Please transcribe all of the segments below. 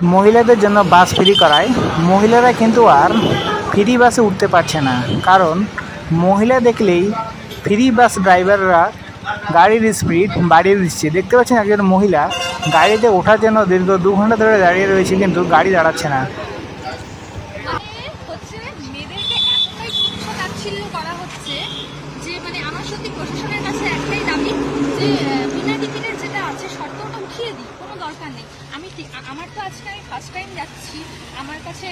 মহিলাদের জন্য বাস ফ্রি করায় মহিলারা কিন্তু আর ফ্রি বাসে উঠতে পারছে না। কারণ মহিলা দেখলেই ফ্রি বাস ড্রাইভাররা গাড়ির স্পিড বাড়িয়ে দিচ্ছে। দেখতে পাচ্ছেন একজন মহিলা গাড়িতে ওঠার জন্য দীর্ঘ 2 ঘন্টা ধরে দাঁড়িয়ে রয়েছে, কিন্তু গাড়ি দাঁড়াচ্ছে না। মেয়েদেরকে এতটাই তুচ্ছ-তাচ্ছিল্য করা হচ্ছে যে আমার সত্যি প্রশাসনের কাছে একটাই দাবি যে বিনা টিকিটের যেটা আছে শর্ত ওটা উঠিয়ে দিই, কোনো দরকার নেই। আমার তো আজকে আমি ফার্স্ট টাইম যাচ্ছি, আমার কাছে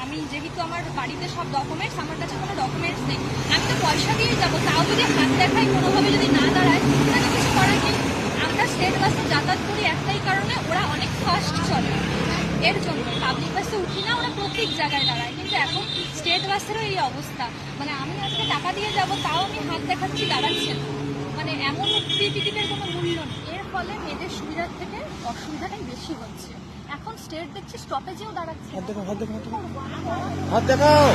আমি যেহেতু আমার বাড়িতে সব ডকুমেন্টস, আমার কাছে কোনো ডকুমেন্টস নেই, আমি তো পয়সা দিয়েই যাবো, তাও যদি হাত দেখাই কোনোভাবে যদি না দাঁড়ায় তাহলে কিছু করার নেই। আমরা স্টেট বাসে যাতায়াত করি একটাই কারণে, ওরা অনেক ফাস্ট চলে, এর জন্য পাবলিক বাসে উঠি না, ওরা প্রত্যেক জায়গায় দাঁড়ায়। কিন্তু এখন স্টেট বাসেরও এই অবস্থা, আমি আজকে টাকা দিয়ে যাব, তাও আমি হাত দেখাচ্ছি, দাঁড়াচ্ছে না। এমন ফ্রি টিকিটের কোনো মূল্য নেই। এর ফলে মেয়েদের সুবিধার থেকে অসুবিধাটাই বেশি হচ্ছে। এখন স্টেট দেখছি স্টপেজেও দাঁড়াচ্ছে। হাত দেখাও।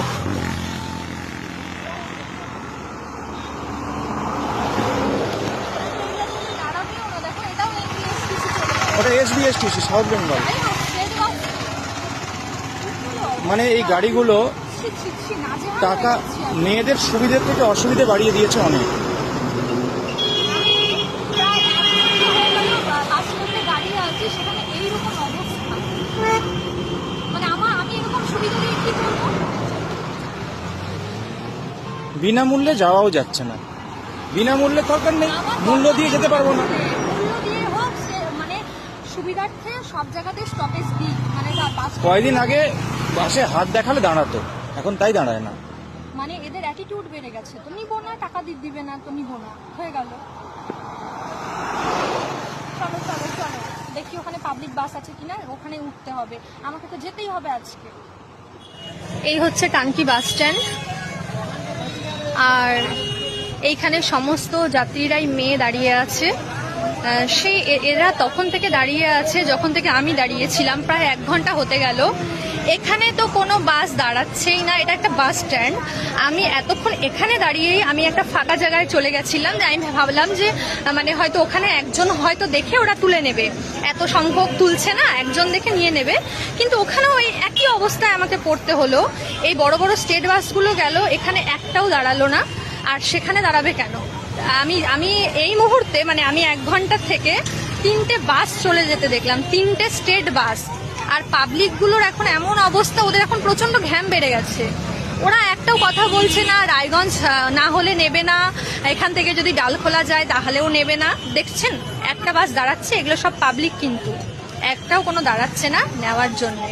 দাঁড়াবেও না, দেখো এটাও ওটা এসবিএসটিসি সাউথ বেঙ্গল। মানে এই গাড়িগুলো টাকা মেয়েদের সুবিধের থেকে অসুবিধে বাড়িয়ে দিয়েছে অনেক। সেখানে এইরকম অবস্থা, আমি এরকম সুবিধা দিয়ে কি করবো? বিনামূল্যে যাওয়াও যাচ্ছে না, বিনামূল্যে দরকার নেই, মূল্য দিয়ে যেতে পারবো না। মূল্য দিয়ে হোক, সুবিধার্থে সব জায়গাতে স্টপেজ দিই। কয়দিন আগে বাসে হাত দেখালে দাঁড়াতো, এখন তাই দাঁড়ায় না। এদের অ্যাটিটিউড বেড়ে গেছে, তো নিবো না, টাকা দিবে না তো নিবো না, হয়ে গেল। চলো চলো চলো দেখি ওখানে পাবলিক বাস আছে কিনা, ওখানে উঠতে হবে, আমাকে তো যেতেই হবে আজকে। এই হচ্ছে টানকি বাস স্ট্যান্ড, আর এইখানে সমস্ত যাত্রীরাই মেয়ে দাঁড়িয়ে আছে। এরা তখন থেকে দাঁড়িয়ে আছে যখন থেকে আমি দাঁড়িয়েছিলাম, প্রায় 1 ঘন্টা হতে গেল। এখানে তো কোনো বাস দাঁড়াচ্ছেই না, এটা একটা বাস স্ট্যান্ড। আমি এতক্ষণ এখানে দাঁড়িয়েই আমি একটা ফাঁকা জায়গায় চলে গেছিলাম, আমি ভাবলাম যে হয়তো ওখানে একজন হয়তো দেখে ওরা তুলে নেবে, এত সংখ্যক তুলছে না, একজন দেখে নিয়ে নেবে। কিন্তু ওখানেও ওই একই অবস্থায় আমাকে পড়তে হলো। এই বড় বড় স্টেট বাসগুলো গেল, এখানে একটাও দাঁড়ালো না, আর সেখানে দাঁড়াবে কেন? আমি এই মুহূর্তে আমি 1 ঘন্টা থেকে 3টে বাস চলে যেতে দেখলাম, 3টে স্টেট বাস। আর পাবলিকগুলোর এখন এমন অবস্থা, ওদের এখন প্রচন্ড ঘ্যাম বেড়ে গেছে, ওরা একটাও কথা বলছে না। রায়গঞ্জ না হলে নেবে না, এখান থেকে যদি ডালখোলা যায় তাহলেও নেবে না। দেখছেন একটা বাস দাঁড়াচ্ছে, এগুলো সব পাবলিক, কিন্তু একটাও কোনো দাঁড়াচ্ছে না নেওয়ার জন্য।